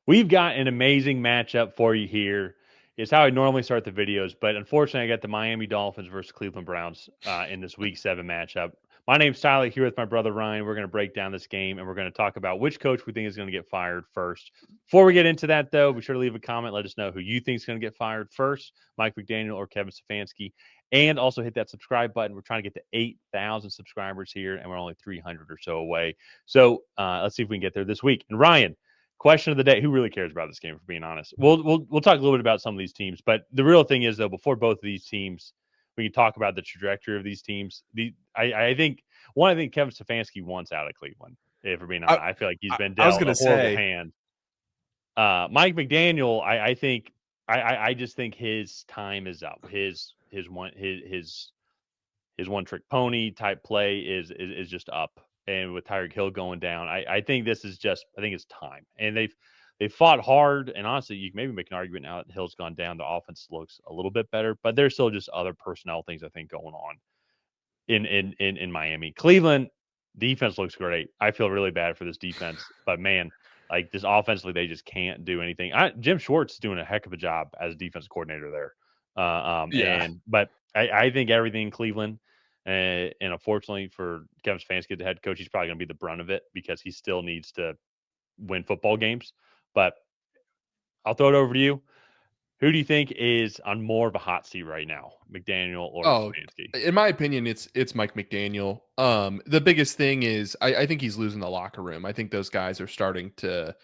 We've got an amazing matchup for you here. It's how I normally start the videos, but unfortunately, I got the Miami Dolphins versus Cleveland Browns in this Week 7 matchup. My name's Tyler, here with my brother Ryan. We're going to break down this game, and we're going to talk about which coach we think is going to get fired first. Before we get into that, though, be sure to leave a comment. Let us know who you think is going to get fired first, Mike McDaniel or Kevin Stefanski. And also hit that subscribe button. We're trying to get to 8,000 subscribers here, and we're only 300 or so away. So let's see if we can get there this week. And Ryan, question of the day: who really cares about this game? For being honest, we'll talk a little bit about some of these teams, but the real thing is though, before both of these teams, we can talk about the trajectory of these teams. I think Kevin Stefanski wants out of Cleveland. If we're being honest, I feel like he's been I was dealt gonna a horrible say, hand. Mike McDaniel, I think I just think his time is up. His one trick pony type play is just up. And with Tyreek Hill going down, I think this is just I think it's time. And they've fought hard. And honestly, you can maybe make an argument now that Hill's gone down. The offense looks a little bit better, but there's still just other personnel things I think going on in Miami. Cleveland defense looks great. I feel really bad for this defense, but man, like this offensively, they just can't do anything. Jim Schwartz is doing a heck of a job as defense coordinator there. yeah, But I think everything in Cleveland, and unfortunately for Kevin Stefanski, the head coach, he's probably going to be the brunt of it because he still needs to win football games. But I'll throw it over to you. Who do you think is on more of a hot seat right now, McDaniel or oh, Stefanski? in my opinion, it's Mike McDaniel. The biggest thing is I think he's losing the locker room. I think those guys are starting to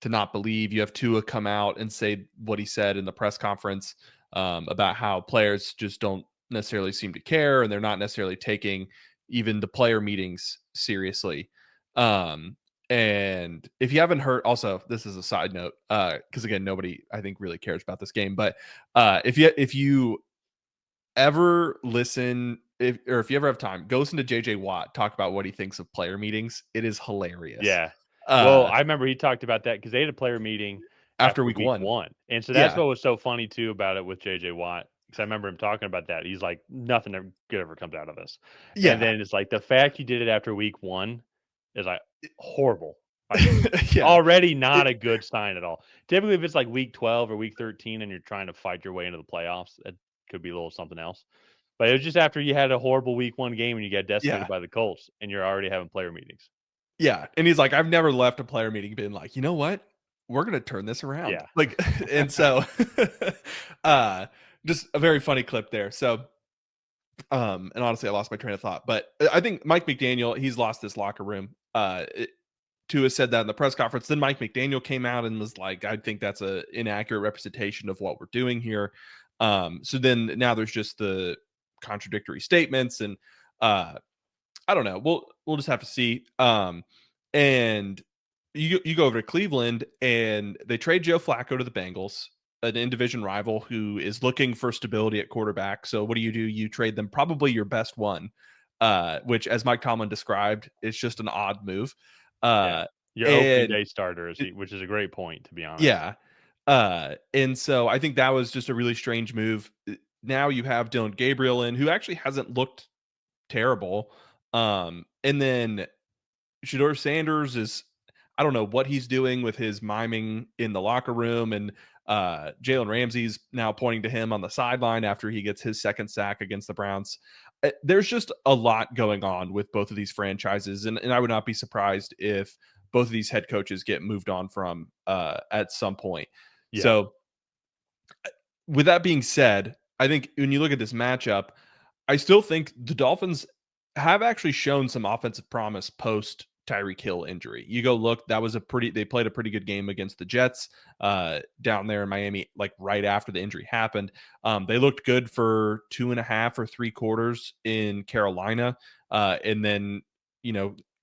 not believe. You have Tua come out and say what he said in the press conference about how players just don't necessarily seem to care, and they're not necessarily taking even the player meetings seriously. Um, and if you haven't heard, also this is a side note, because again, nobody I think really cares about this game, but if you ever listen if you ever have time, go listen to JJ Watt talk about what he thinks of player meetings. It is hilarious. Yeah. Well, Uh I remember he talked about that because they had a player meeting After after week week one. one. And so that's Yeah. what was so funny too about it with JJ Watt. Because I remember him talking about that. He's like, nothing good ever comes out of this. And Yeah. then it's like the fact you did it after week one is like horrible. Like Yeah. already not It, a good sign at all. Typically, if it's like week 12 or week 13 and you're trying to fight your way into the playoffs, that could be a little something else. But it was just after you had a horrible week one game and you got decimated yeah. by the Colts and you're already having player meetings. Yeah. And he's like, I've never left a player meeting being like, you know what? We're gonna turn this around. Yeah. Like, and so uh just a very funny clip there. So and honestly, I lost my train of thought. But I think Mike McDaniel, he's lost this locker room. Tua said that in the press conference. Then Mike McDaniel came out and was like, I think that's a inaccurate representation of what we're doing here. So then now there's just the contradictory statements, and I don't know. We'll just have to see. And you go over to Cleveland and they trade Joe Flacco to the Bengals, an in-division rival who is looking for stability at quarterback. So what do? You trade them probably your best one, which, as Mike Tomlin described, is just an odd move. Yeah. Uh, Your opening and day starter, which is a great point, to be honest. yeah, and so I think that was just a really strange move. Now you have Dillon Gabriel in, who actually hasn't looked terrible. And then Shador Sanders is, I don't know what he's doing with his miming in the locker room, and Jalen Ramsey's now pointing to him on the sideline after he gets his second sack against the Browns. There's just a lot going on with both of these franchises, and I would not be surprised if both of these head coaches get moved on from at some point. Yeah. So, with that being said, I think when you look at this matchup, I still think the Dolphins have actually shown some offensive promise post Tyreek Hill injury. You go look, they played a pretty good game against the Jets down there in Miami, like right after the injury happened. They looked good for 2.5 or 3 quarters in Carolina. And then,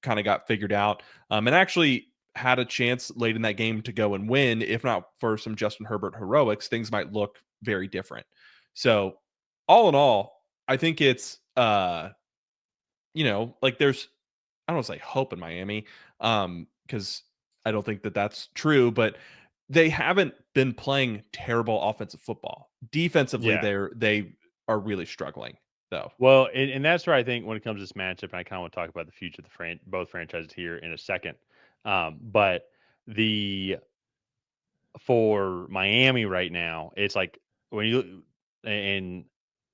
kind of got figured out and actually had a chance late in that game to go and win. If not for some Justin Herbert heroics, things might look very different. So all in all, I think it's like there's, I don't want to say hope in Miami, because I don't think that that's true, but they haven't been playing terrible offensive football. Defensively, Yeah. they are really struggling though. Well, and that's where I think when it comes to this matchup, and I kind of want to talk about the future of both franchises here in a second. But the for Miami right now, it's like when you and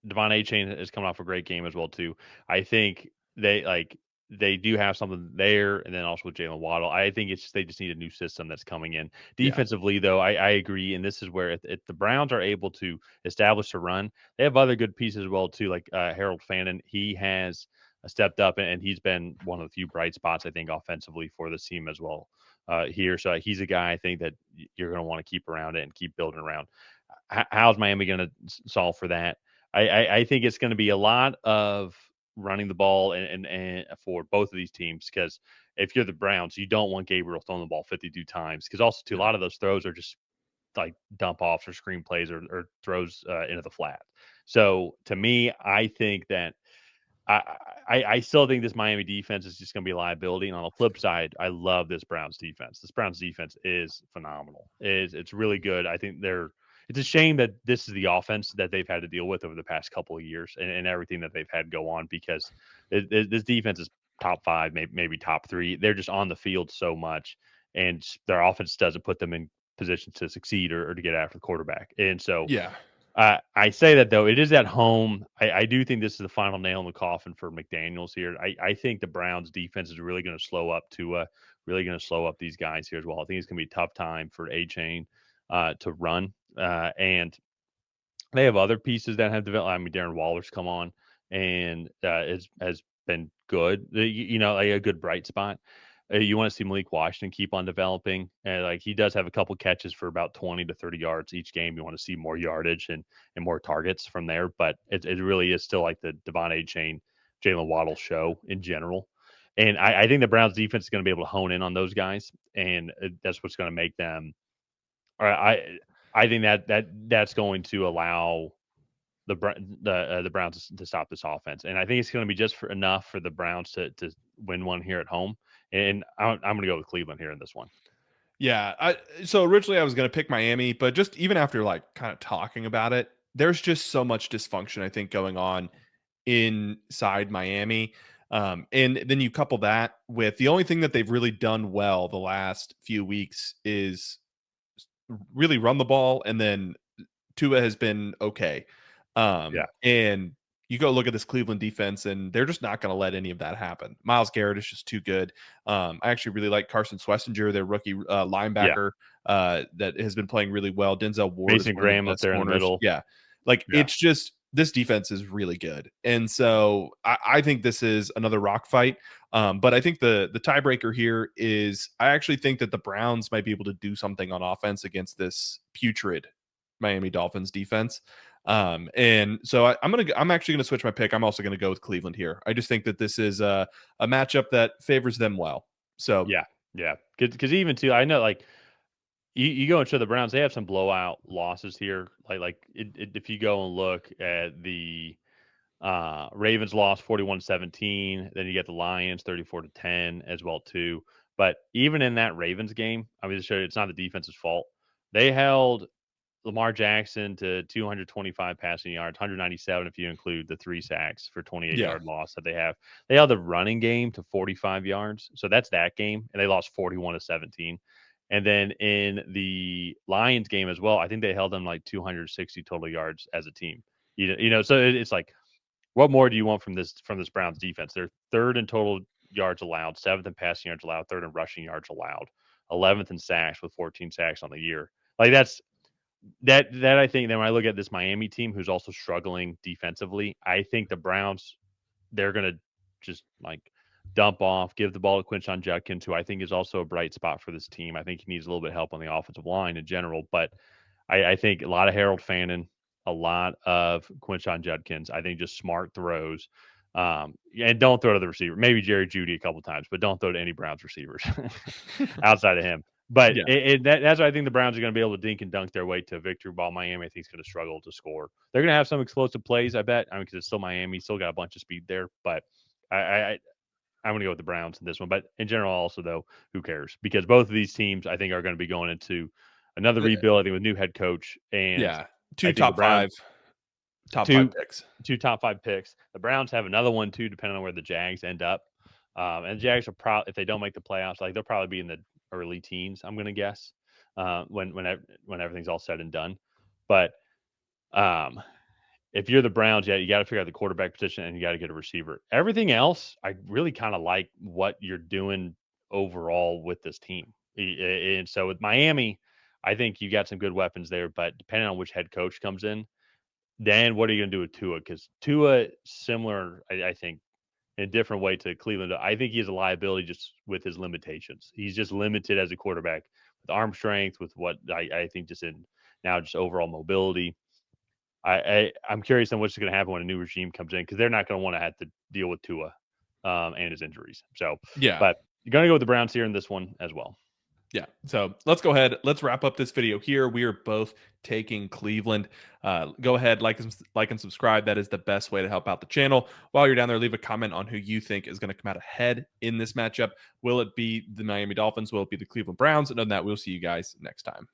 Devon A-Chain is coming off a great game as well too. I think they do have something there, and then also with Jalen Waddle. I think they just need a new system that's coming in. Yeah. Defensively, though, I agree, and this is where if the Browns are able to establish a run, they have other good pieces as well too, like Harold Fannin. He has stepped up, and he's been one of the few bright spots I think offensively for this team as well here. So he's a guy I think that you're going to want to keep around it and keep building around. How's Miami going to solve for that? I think it's going to be a lot of running the ball and for both of these teams, because if you're the Browns, you don't want Gabriel throwing the ball 52 times, because also too, a No. lot of those throws are just like dump offs or screen plays or throws into the flat. So to me, I think that I, I still think this Miami defense is just going to be a liability. And on the flip side, I love this Browns defense. This Browns defense is phenomenal. It's really good. I think it's a shame that this is the offense that they've had to deal with over the past couple of years, and everything that they've had go on, because this defense is top five, maybe top three. They're just on the field so much, and their offense doesn't put them in position to succeed or to get after the quarterback. And so Yeah. I say that, though, it is at home. I do think this is the final nail in the coffin for McDaniels here. I think the Browns defense is really going to slow up Tua, really going to slow up these guys here as well. I think it's going to be a tough time for A-Chain to run. And they have other pieces that have developed. I mean, Darren Waller's come on and has been good. Like a good bright spot. You want to see Malik Washington keep on developing. And like he does have a couple catches for about 20 to 30 yards each game. You want to see more yardage and more targets from there. But it really is still like the Devon A-Chain, Jalen Waddle show in general. And I think the Browns defense is going to be able to hone in on those guys, and that's what's going to make them. Or I think that's going to allow the Browns to stop this offense, and I think it's going to be just enough for the Browns to win one here at home. And I'm going to go with Cleveland here in this one. Yeah. So originally I was going to pick Miami, but just even after like kind of talking about it, there's just so much dysfunction I think going on inside Miami. And then you couple that with the only thing that they've really done well the last few weeks is really run the ball, and then Tua has been okay. Yeah, And you go look at this Cleveland defense, and they're just not going to let any of that happen. Myles Garrett is just too good. I actually really like Carson Schlesinger, their rookie yeah. linebacker, that has been playing really well. Denzel Ward is Mason one of the Graham up best there in the corners. middle. Yeah, like Yeah, it's just this defense is really good, and so I think this is another rock fight. But I think the tiebreaker here is I actually think that the Browns might be able to do something on offense against this putrid Miami Dolphins defense. And so I'm actually gonna switch my pick. I'm also gonna go with Cleveland here. I just think that this is a matchup that favors them well. So yeah, yeah. Because even too, I know like you go into the Browns, they have some blowout losses here. If you go and look at the Ravens lost 41-17. Then you get the Lions 34-10 as well too. But even in that Ravens game, I mean, to show you it's not the defense's fault. They held Lamar Jackson to 225 passing yards, 197 if you include the 3 sacks for 28 yeah, yard loss that they have. They held the running game to 45 yards. So that's that game. And they lost 41-17. And then in the Lions game as well, I think they held them like 260 total yards as a team. So it's like, what more do you want from this Browns defense? They're third in total yards allowed, seventh in passing yards allowed, third in rushing yards allowed, 11th in sacks with 14 sacks on the year. Like that I think. Then when I look at this Miami team, who's also struggling defensively, I think the Browns, they're gonna just like dump off, give the ball to Quinshon Judkins, who I think is also a bright spot for this team. I think he needs a little bit of help on the offensive line in general, but I think a lot of Harold Fannin, a lot of Quinshon Judkins. I think just smart throws. And don't throw to the receiver. Maybe Jerry Jeudy a couple times, but don't throw to any Browns receivers outside of him. But yeah, that's what I think the Browns are going to be able to dink and dunk their way to victory. While Miami, I think, is going to struggle to score. They're going to have some explosive plays, I bet. I mean, because it's still Miami, still got a bunch of speed there. But I'm going to go with the Browns in this one. But in general, also though, who cares? Because both of these teams, I think, are going to be going into another rebuild. I think with new head coach, and yeah. I Two think the top Browns five, top five two picks. two top five picks. The Browns have another one too, depending on where the Jags end up. And the Jags are probably, if they don't make the playoffs, like they'll probably be in the early teens. I'm going to guess. when everything's all said and done. But if you're the Browns, yeah, you got to figure out the quarterback position and you got to get a receiver. Everything else, I really kind of like what you're doing overall with this team. And so with Miami, I think you got some good weapons there, but depending on which head coach comes in, then what are you going to do with Tua? Because Tua, similar, I think, in a different way to Cleveland, I think he's a liability just with his limitations. He's just limited as a quarterback with arm strength, with what I think just in now just overall mobility. I'm curious on what's going to happen when a new regime comes in because they're not going to want to have to deal with Tua and his injuries. So, Yeah. but you're going to go with the Browns here in this one as well. Yeah. So let's go ahead. Let's wrap up this video here. We are both taking Cleveland. Go ahead, like and subscribe. That is the best way to help out the channel. While you're down there, leave a comment on who you think is going to come out ahead in this matchup. Will it be the Miami Dolphins? Will it be the Cleveland Browns? And on that, we'll see you guys next time.